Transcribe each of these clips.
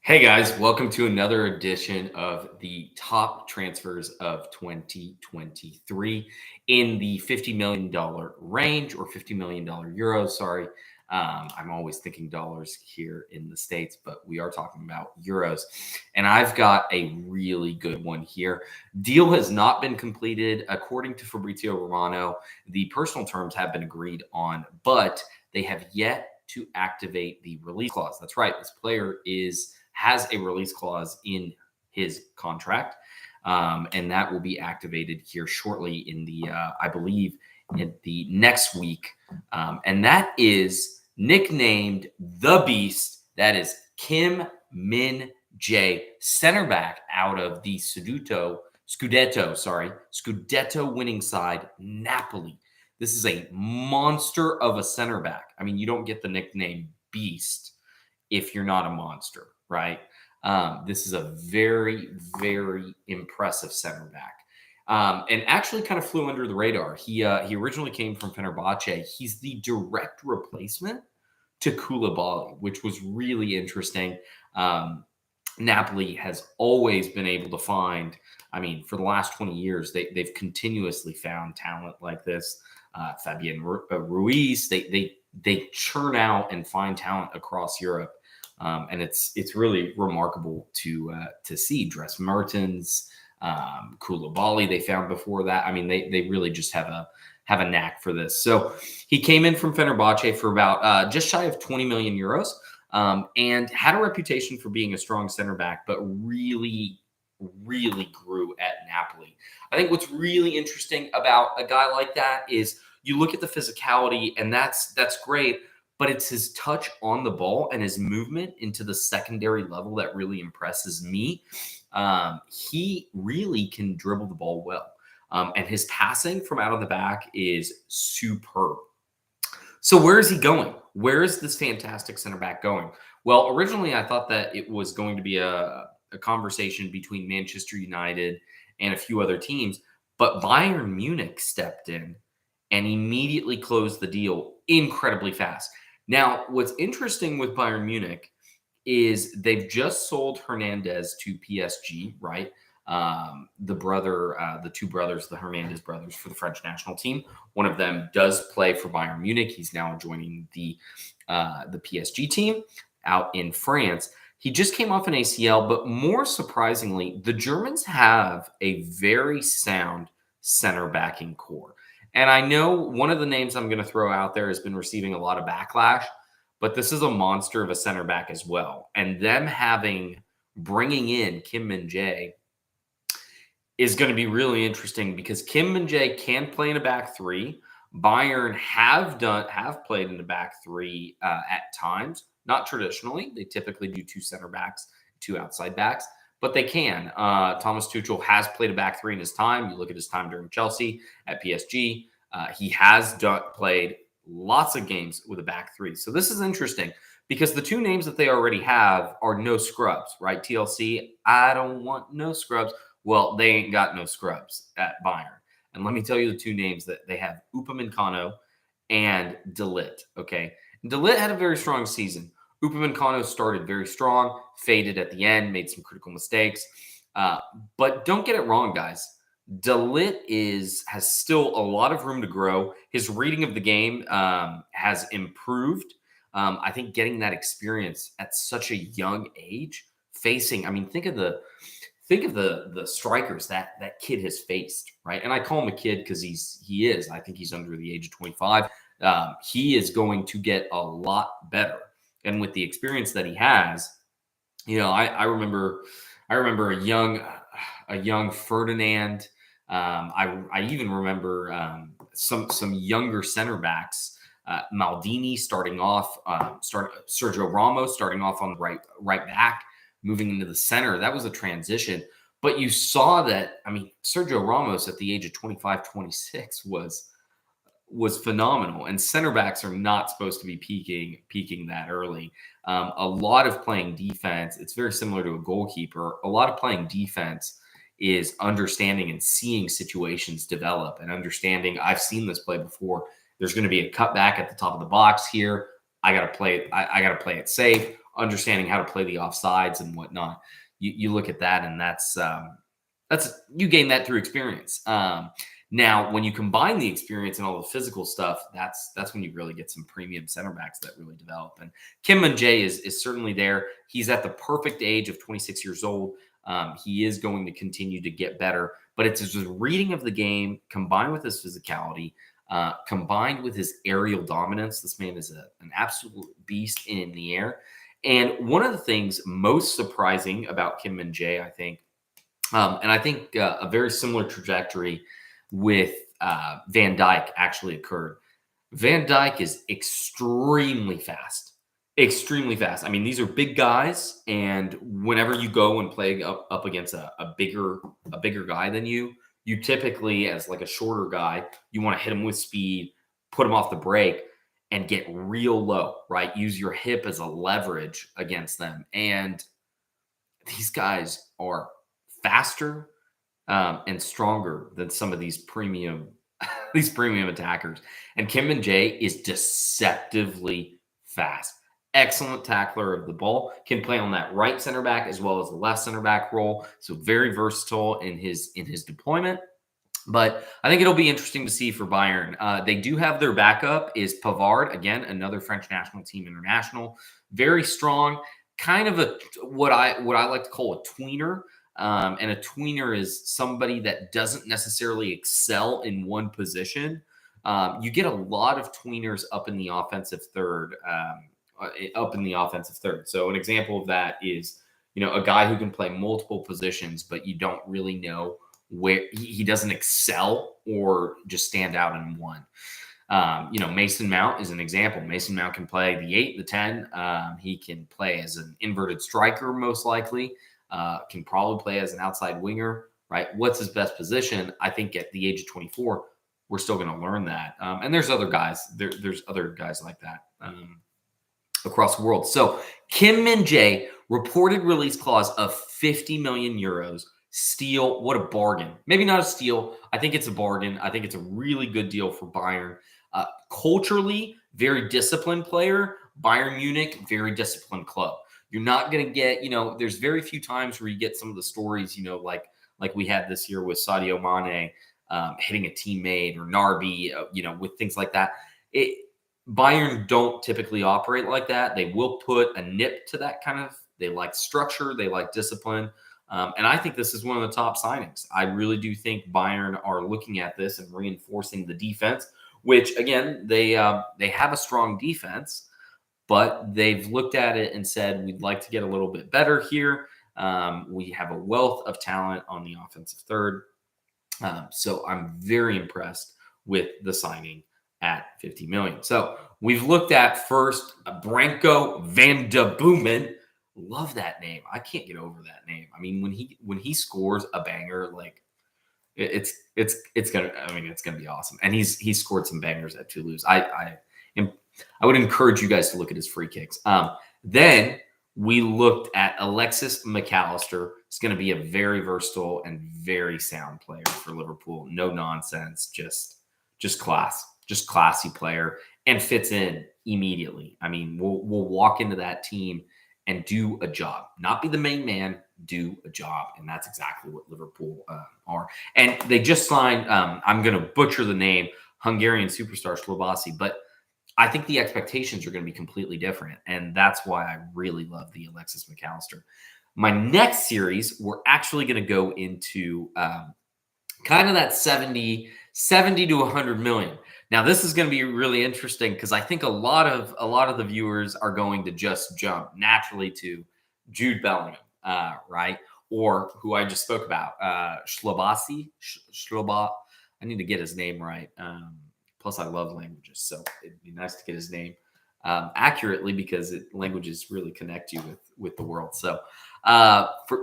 Hey guys, welcome to another edition of the top transfers of 2023 in the $50 million range or $50 million euros. Sorry. I'm always thinking dollars here in the States, but we are talking about euros. And I've got a really good one here. Deal has not been completed. According to Fabrizio Romano, the personal terms have been agreed on, but they have yet to activate the release clause. That's right. This player has a release clause in his contract, and that will be activated here shortly in I believe, in the next week. And that is nicknamed the Beast. That is Kim Min Jae, center back out of the Scudetto winning side, Napoli. This is a monster of a center back. I mean, you don't get the nickname Beast if you're not a monster, right? This is a very, very impressive center back. And actually kind of flew under the radar. He originally came from Fenerbahce. He's the direct replacement to Koulibaly, which was really interesting. Napoli has always been able to find, I mean, for the last 20 years, they've continuously found talent like this. Fabian Ruiz, they churn out and find talent across Europe. And it's really remarkable to see. Dres Mertens, Koulibaly they found before that. I mean, they really just have a knack for this. So he came in from Fenerbahce for about just shy of 20 million euros, and had a reputation for being a strong center back, but really grew at Napoli. I think what's really interesting about a guy like that is you look at the physicality, and that's great. But it's his touch on the ball and his movement into the secondary level that really impresses me. He really can dribble the ball well. And his passing from out of the back is superb. So where is he going? Where is this fantastic center back going? Well, originally I thought that it was going to be a conversation between Manchester United and a few other teams, but Bayern Munich stepped in and immediately closed the deal incredibly fast. Now, what's interesting with Bayern Munich is they've just sold Hernandez to PSG, right? The two brothers, the Hernandez brothers, for the French national team. One of them does play for Bayern Munich. He's now joining the PSG team out in France. He just came off an ACL, but more surprisingly, the Germans have a very sound center backing core. And I know one of the names I'm going to throw out there has been receiving a lot of backlash, but this is a monster of a center back as well. And them bringing in Kim Min Jae is going to be really interesting because Kim Min Jae can play in a back three. Bayern have played in the back three at times, not traditionally. They typically do two center backs, two outside backs, but they can. Thomas Tuchel has played a back three in his time. You look at his time during Chelsea at PSG. He has played lots of games with a back three. So this is interesting because the two names that they already have are no scrubs, right? TLC, I don't want no scrubs. Well, they ain't got no scrubs at Bayern. And let me tell you the two names that they have, Upamecano and De Ligt, okay? De Ligt had a very strong season. Upamecano started very strong, faded at the end, made some critical mistakes. But don't get it wrong, guys. De Ligt has still a lot of room to grow. His reading of the game has improved. I think getting that experience at such a young age, think of the strikers that kid has faced, right? And I call him a kid because he is. I think he's under the age of 25. He is going to get a lot better. And with the experience that he has, I remember a young Ferdinand. I even remember some younger center backs, Maldini starting off, Sergio Ramos starting off on the right back, moving into the center. That was a transition. But you saw that, Sergio Ramos at the age of 25, 26 was phenomenal. And center backs are not supposed to be peaking that early. A lot of playing defense, it's very similar to a goalkeeper. A lot of playing defense is understanding and seeing situations develop and understanding. I've seen this play before. There's going to be a cutback at the top of the box here. I got to play it safe. understanding how to play the offsides and whatnot. You look at that, and that's you gain that through experience. Now, when you combine the experience and all the physical stuff, that's when you really get some premium center backs that really develop. And Kim Min-jae is certainly there. He's at the perfect age of 26 years old. He is going to continue to get better, but it's his reading of the game combined with his physicality, combined with his aerial dominance. This man is an absolute beast in the air. And one of the things most surprising about Kim Min-jae, I think, and I think a very similar trajectory with Van Dijk actually occurred. Van Dijk is extremely fast. Extremely fast. I mean, these are big guys, and whenever you go and play up against a bigger guy than you typically, as like a shorter guy, you want to hit him with speed, put him off the break, and get real low, right? Use your hip as a leverage against them. And these guys are faster and stronger than some of these premium attackers. And Kim Min-jae is deceptively fast. Excellent tackler of the ball. Can play on that right center back as well as the left center back role. So very versatile in his deployment. But I think it'll be interesting to see for Bayern. They do have their backup is Pavard, again, another French national team international. Very strong, kind of what I like to call a tweener. And a tweener is somebody that doesn't necessarily excel in one position. You get a lot of tweeners up in the offensive third. So an example of that is, a guy who can play multiple positions, but you don't really know where he doesn't excel or just stand out in one. Mason Mount is an example. Mason Mount can play the 8, the 10. He can play as an inverted striker, most likely. Can probably play as an outside winger, right? What's his best position? I think at the age of 24, we're still going to learn that. And there's other guys. There's other guys like that across the world. So Kim Min-jae, reported release clause of 50 million euros. Steal. What a bargain. Maybe not a steal. I think it's a bargain. I think it's a really good deal for Bayern. Culturally, very disciplined player. Bayern Munich, very disciplined club. You're not going to get, there's very few times where you get some of the stories, like we had this year with Sadio Mane hitting a teammate, or Narby, with things like that. Bayern don't typically operate like that. They will put a nip to that kind of, they like structure, they like discipline. And I think this is one of the top signings. I really do think Bayern are looking at this and reinforcing the defense, which, again, they have a strong defense, but they've looked at it and said, we'd like to get a little bit better here. We have a wealth of talent on the offensive third. So I'm very impressed with the signing at 50 million. So we've looked at first Branko van de Boomen. Love that name. I can't get over that name. I mean, when he scores a banger, like it's gonna be awesome. And he's scored some bangers at Toulouse. I would encourage you guys to look at his free kicks. Then we looked at Alexis McAllister. It's going to be a very versatile and very sound player for Liverpool. No nonsense, just classy player, and fits in immediately. I mean, we'll walk into that team and do a job, not be the main man, do a job. And that's exactly what Liverpool are. And they just signed, I'm going to butcher the name, Hungarian superstar Slobasi, but I think the expectations are going to be completely different. And that's why I really love the Alexis McAllister. My next series, we're actually going to go into kind of that 70 to 100 million. Now, this is going to be really interesting because I think a lot of the viewers are going to just jump naturally to Jude Bellingham, right? Or who I just spoke about, Slobasi. I need to get his name right. Plus, I love languages, so it'd be nice to get his name accurately because languages really connect you with the world. So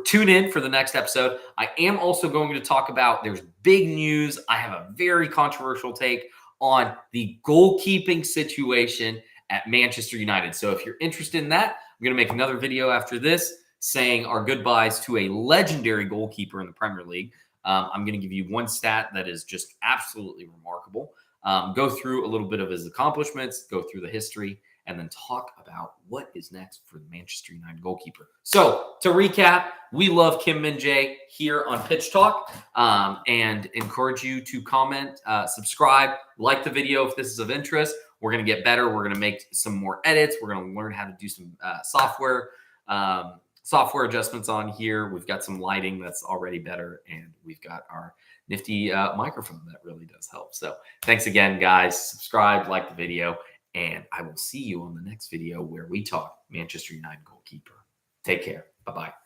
tune in for the next episode. I am also going to talk about, there's big news. I have a very controversial take on the goalkeeping situation at Manchester United. So if you're interested in that, I'm going to make another video after this saying our goodbyes to a legendary goalkeeper in the Premier League. I'm going to give you one stat that is just absolutely remarkable. Go through a little bit of his accomplishments, go through the history, and then talk about what is next for the Manchester United goalkeeper. So to recap, we love Kim Min-jae here on Pitch Talk, and encourage you to comment, subscribe, like the video if this is of interest. We're going to get better. We're going to make some more edits. We're going to learn how to do some software adjustments on here. We've got some lighting that's already better, and we've got our nifty microphone that really does help. So thanks again, guys. Subscribe, like the video, and I will see you on the next video where we talk Manchester United goalkeeper. Take care. Bye-bye.